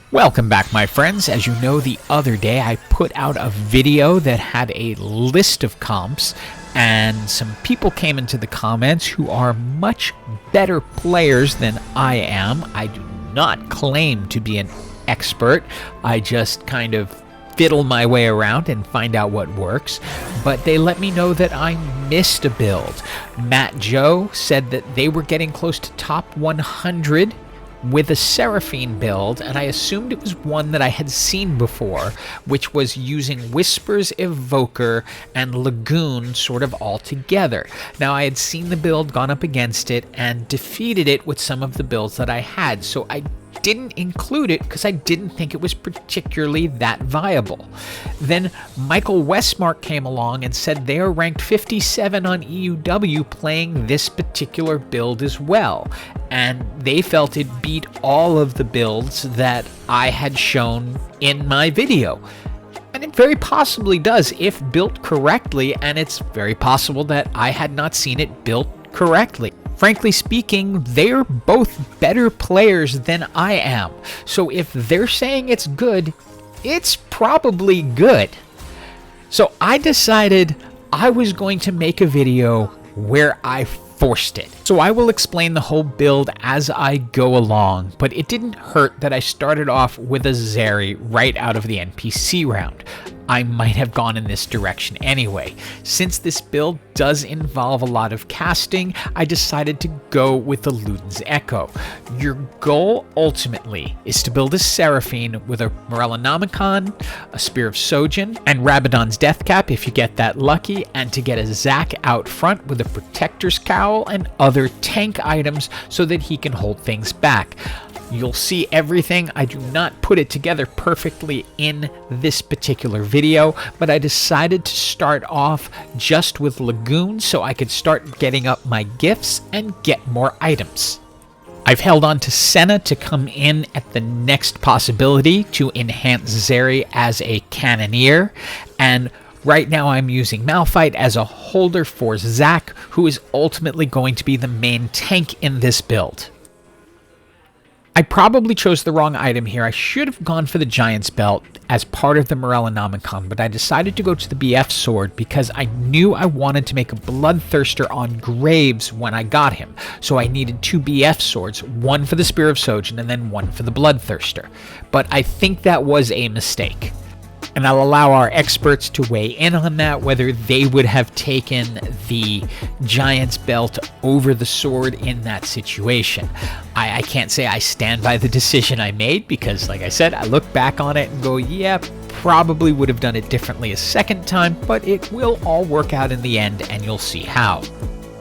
Welcome back, my friends. As you know, the other day I put out a video that had a list of comps, and some people came into the comments who are much better players than I am. I do not claim to be an expert. I just kind of fiddle my way around and find out what works, but they let me know that I missed a build. Matt Joe said that they were getting close to top 100 with a Seraphine build, and I assumed it was one that I had seen before, which was using Whisper's Evoker and Lagoon sort of all together. Now, I had seen the build, gone up against it, and defeated it with some of the builds that I had, so I didn't include it because I didn't think it was particularly that viable. Then Michael Westmark came along and said they are ranked 57 on EUW playing this particular build as well, and they felt it beat all of the builds that I had shown in my video. And it very possibly does if built correctly, and it's very possible that I had not seen it built correctly. Frankly speaking, they're both better players than I am. So if they're saying it's good, it's probably good. So I decided I was going to make a video where I forced it. So I will explain the whole build as I go along, but it didn't hurt that I started off with a Zeri right out of the NPC round. I might have gone in this direction anyway. Since this build does involve a lot of casting, I decided to go with the Luden's Echo. Your goal ultimately is to build a Seraphine with a Morellonomicon, a Spear of Sojin, and Rabadon's Death Cap if you get that lucky, and to get a Zac out front with a Protector's Cowl and other tank items so that he can hold things back. You'll see everything. I do not put it together perfectly in this particular video, but I decided to start off just with Lagoon so I could start getting up my gifts and get more items. I've held on to Senna to come in at the next possibility to enhance Zeri as a Cannoneer, and right now I'm using Malphite as a holder for Zac, who is ultimately going to be the main tank in this build. I probably chose the wrong item here. I should have gone for the Giant's Belt as part of the Morellonomicon, but I decided to go to the BF Sword because I knew I wanted to make a Bloodthirster on Graves when I got him. So I needed two BF Swords, one for the Spear of Sojin and then one for the Bloodthirster. But I think that was a mistake. And I'll allow our experts to weigh in on that, whether they would have taken the Giant's Belt over the sword in that situation. I can't say I stand by the decision I made because, like I said, I look back on it and go, yeah, probably would have done it differently a second time, but it will all work out in the end and you'll see how.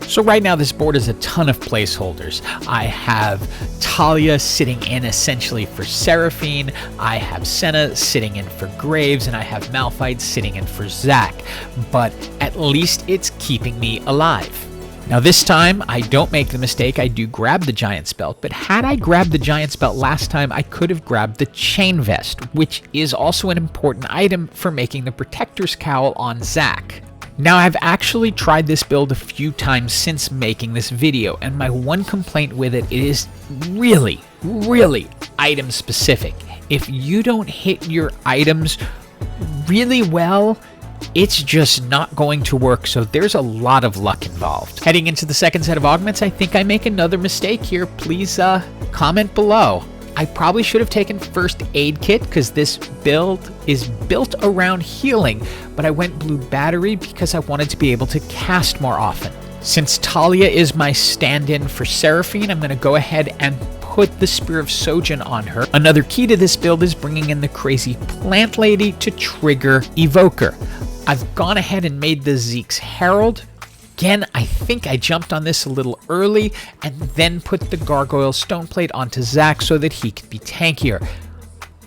So right now this board is a ton of placeholders. I have Talia sitting in essentially for Seraphine, I have Senna sitting in for Graves, and I have Malphite sitting in for Zac, but at least it's keeping me alive. Now this time, I don't make the mistake, I do grab the Giant's Belt, but had I grabbed the Giant's Belt last time, I could have grabbed the Chain Vest, which is also an important item for making the Protector's Cowl on Zac. Now, I've actually tried this build a few times since making this video, and my one complaint with it is really item specific. If you don't hit your items really well, it's just not going to work, so there's a lot of luck involved. Heading into the second set of augments, I think I make another mistake here. Please comment below. I probably should have taken First Aid Kit because this build is built around healing, but I went Blue Battery because I wanted to be able to cast more often. Since Talia is my stand-in for Seraphine, I'm going to go ahead and put the Spear of Sojin on her. Another key to this build is bringing in the Crazy Plant Lady to trigger Evoker. I've gone ahead and made the Zeke's Herald. Again, I think I jumped on this a little early and then put the Gargoyle Stoneplate onto Zac so that he could be tankier.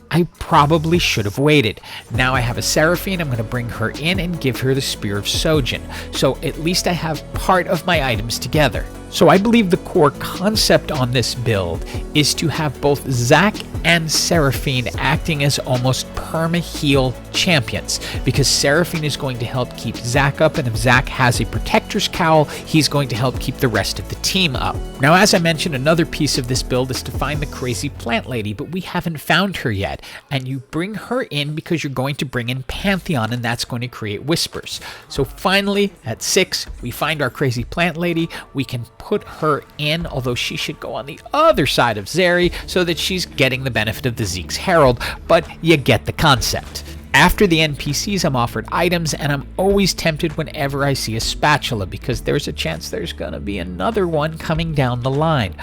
I probably should have waited. Now I have a Seraphine, I'm going to bring her in and give her the Spear of Sojin. So at least I have part of my items together. So I believe the core concept on this build is to have both Zac and Seraphine acting as almost perma-heal champions, because Seraphine is going to help keep Zac up, and if Zac has a protector's cowl, he's going to help keep the rest of the team up. Now, as I mentioned, another piece of this build is to find the crazy plant lady, but we haven't found her yet, and you bring her in because you're going to bring in Pantheon, and that's going to create whispers. So finally, at 6, we find our crazy plant lady. We can put her in, although she should go on the other side of Zeri so that she's getting the benefit of the Zeke's Herald, but you get the concept. After the NPCs, I'm offered items, and I'm always tempted whenever I see a spatula, because there's a chance there's gonna be another one coming down the line.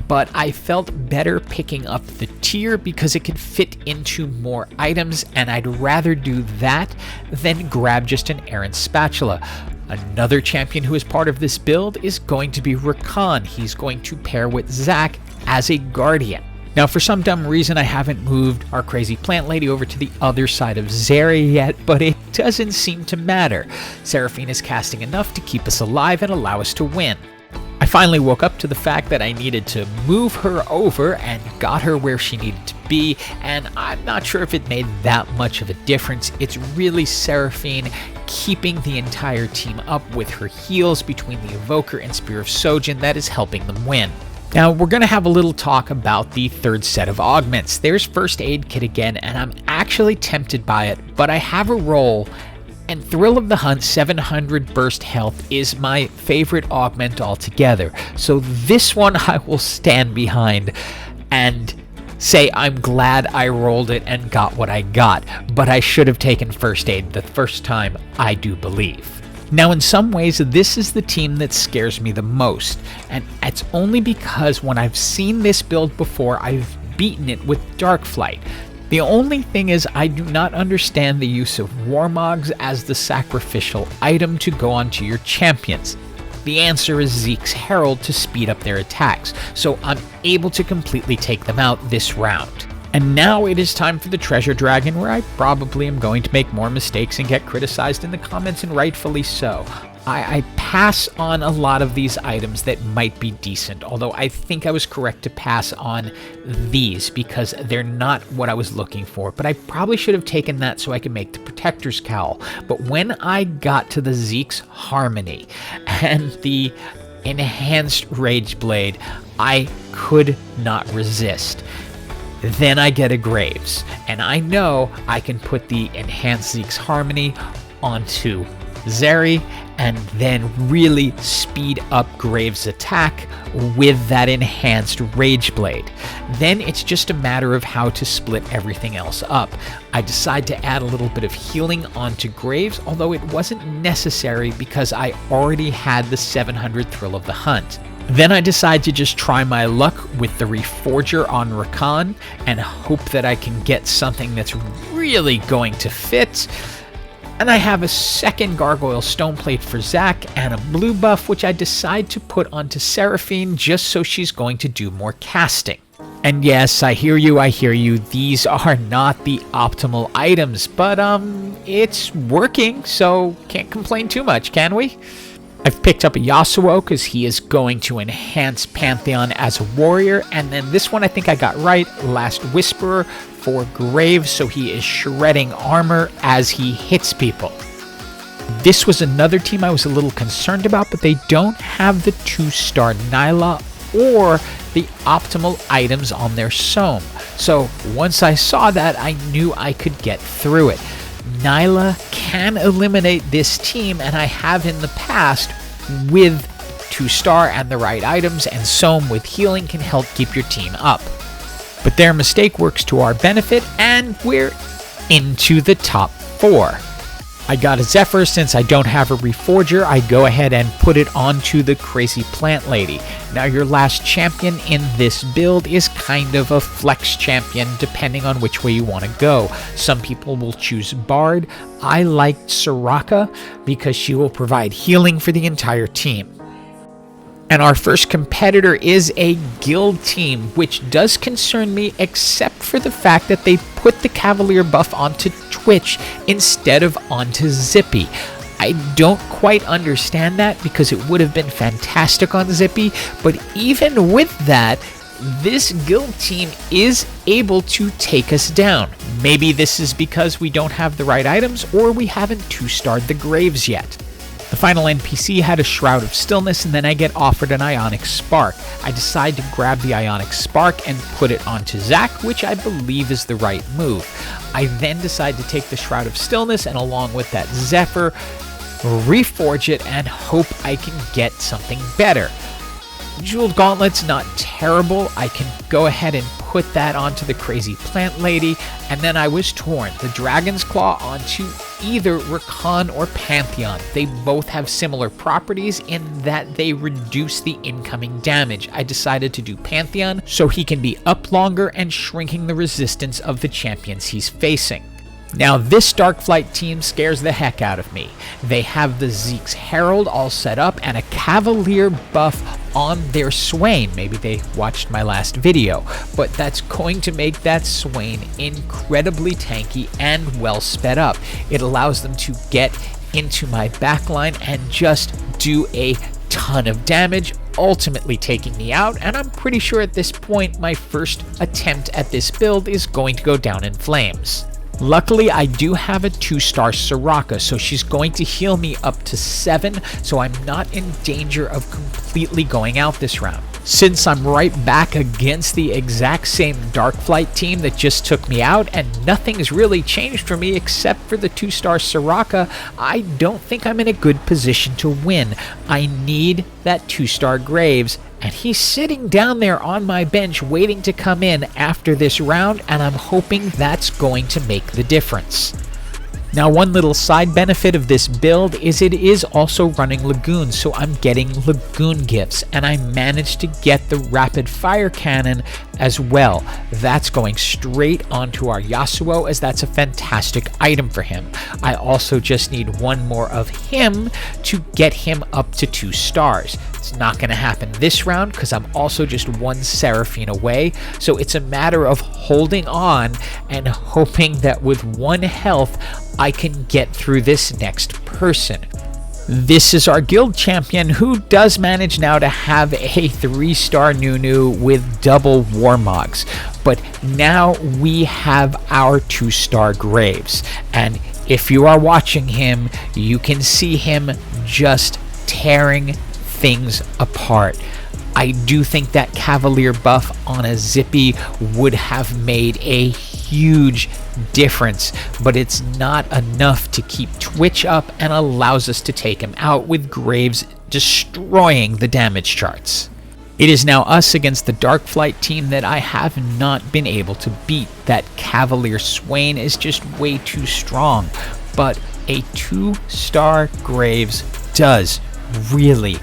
But I felt better picking up the tier because it could fit into more items, and I'd rather do that than grab just an errant spatula. Another champion who is part of this build is going to be Rakan. He's going to pair with Zac as a guardian. Now, for some dumb reason, I haven't moved our crazy plant lady over to the other side of Zeri yet, but it doesn't seem to matter. Seraphine is casting enough to keep us alive and allow us to win. I finally woke up to the fact that I needed to move her over and got her where she needed to be, and I'm not sure if it made that much of a difference. It's really Seraphine keeping the entire team up with her heals between the Evoker and Spear of Sojin that is helping them win. Now, we're going to have a little talk about the third set of augments. There's First Aid Kit again, and I'm actually tempted by it, but I have a roll, and Thrill of the Hunt 700 Burst Health is my favorite augment altogether. So this one I will stand behind and say I'm glad I rolled it and got what I got, but I should have taken First Aid the first time, I do believe. Now, in some ways, this is the team that scares me the most, and it's only because when I've seen this build before, I've beaten it with Darkflight. The only thing is, I do not understand the use of Warmogs as the sacrificial item to go onto your champions. The answer is Zeke's Herald to speed up their attacks, so I'm able to completely take them out this round. And now it is time for the Treasure Dragon, where I probably am going to make more mistakes and get criticized in the comments, and rightfully so. I pass on a lot of these items that might be decent, although I think I was correct to pass on these because they're not what I was looking for. But I probably should have taken that so I could make the Protector's Cowl. But when I got to the Zeke's Harmony and the Enhanced Rage Blade, I could not resist. Then I get a Graves, and I know I can put the Enhanced Zeke's Harmony onto Zeri and then really speed up Graves' attack with that Enhanced Rage Blade. Then it's just a matter of how to split everything else up. I decide to add a little bit of healing onto Graves, although it wasn't necessary because I already had the 700 Thrill of the Hunt. Then I decide to just try my luck with the Reforger on Rakan and hope that I can get something that's really going to fit. And I have a second Gargoyle Stoneplate for Zac and a blue buff, which I decide to put onto Seraphine just so she's going to do more casting. And yes, I hear you, these are not the optimal items, but it's working, so can't complain too much, can we? I've picked up a Yasuo because he is going to enhance Pantheon as a warrior, and then this one I think I got right, Last Whisperer for Graves, so he is shredding armor as he hits people. This was another team I was a little concerned about, but they don't have the 2-star Nyla or the optimal items on their Sohm. So once I saw that, I knew I could get through it. Nyla can eliminate this team, and I have in the past with 2-star and the right items, and Sohm with healing can help keep your team up. But their mistake works to our benefit, and we're into the top 4. I got a Zephyr. Since I don't have a Reforger, I go ahead and put it onto the Crazy Plant Lady. Now, your last champion in this build is kind of a flex champion depending on which way you want to go. Some people will choose Bard. I liked Soraka because she will provide healing for the entire team. And our first competitor is a guild team, which does concern me except for the fact that they put the Cavalier buff onto Twitch instead of onto Zippy. I don't quite understand that because it would have been fantastic on Zippy, but even with that, this guild team is able to take us down. Maybe this is because we don't have the right items, or we haven't 2-starred the graves yet. The final NPC had a Shroud of Stillness, and then I get offered an Ionic Spark. I decide to grab the Ionic Spark and put it onto Zac, which I believe is the right move. I then decide to take the Shroud of Stillness, and along with that Zephyr, reforge it and hope I can get something better. Jeweled Gauntlet's not terrible. I can go ahead and put that onto the Crazy Plant Lady, and then I was torn. The Dragon's Claw onto either Rakan or Pantheon. They both have similar properties in that they reduce the incoming damage. I decided to do Pantheon so he can be up longer and shrinking the resistance of the champions he's facing. Now this Darkflight team scares the heck out of me. They have the Zeke's Herald all set up and a Cavalier buff on their Swain. Maybe they watched my last video, but that's going to make that Swain incredibly tanky and well sped up. It allows them to get into my backline and just do a ton of damage, ultimately taking me out, and I'm pretty sure at this point my first attempt at this build is going to go down in flames. Luckily, I do have a 2-star Soraka, so she's going to heal me up to 7, so I'm not in danger of completely going out this round. Since I'm right back against the exact same Darkflight team that just took me out, and nothing's really changed for me except for the 2-star Soraka, I don't think I'm in a good position to win. I need that 2-star Graves, and he's sitting down there on my bench waiting to come in after this round, and I'm hoping that's going to make the difference. Now, one little side benefit of this build is it is also running Lagoon, so I'm getting Lagoon gifts, and I managed to get the Rapid Fire Cannon as well. That's going straight onto our Yasuo, as that's a fantastic item for him. I also just need one more of him to get him up to 2 stars. It's not going to happen this round because I'm also just 1 Seraphine away, so it's a matter of holding on and hoping that with 1 health I can get through this next person. This is our guild champion, who does manage now to have a 3-star Nunu with double Warmogs, but now we have our 2-star Graves, and if you are watching him, you can see him just tearing things apart. I do think that Cavalier buff on a Zippy would have made a huge difference, but it's not enough to keep Twitch up and allows us to take him out, with Graves destroying the damage charts. It is now us against the Darkflight team that I have not been able to beat. That Cavalier Swain is just way too strong, but a 2-star Graves does really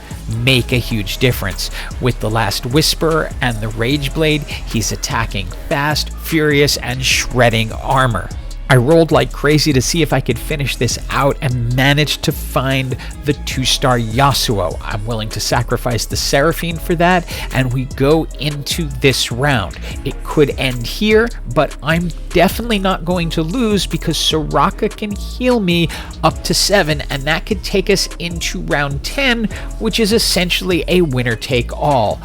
make a huge difference. With the last Whisper and the Rage Blade, he's attacking fast, furious, and shredding armor. I rolled like crazy to see if I could finish this out and managed to find the 2-star Yasuo. I'm willing to sacrifice the Seraphine for that, and we go into this round. It could end here, but I'm definitely not going to lose because Soraka can heal me up to 7, and that could take us into round 10, which is essentially a winner-take-all.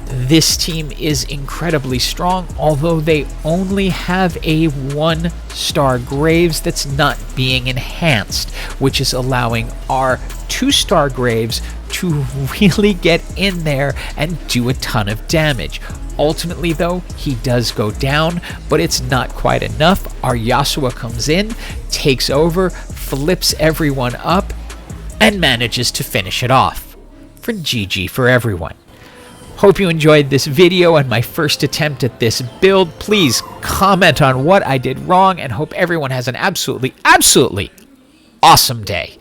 This team is incredibly strong, although they only have a 1-star Graves that's not being enhanced, which is allowing our 2-star Graves to really get in there and do a ton of damage. Ultimately, though, he does go down, but it's not quite enough. Our Yasuo comes in, takes over, flips everyone up, and manages to finish it off. For GG for everyone. Hope you enjoyed this video and my first attempt at this build. Please comment on what I did wrong, and hope everyone has an absolutely awesome day.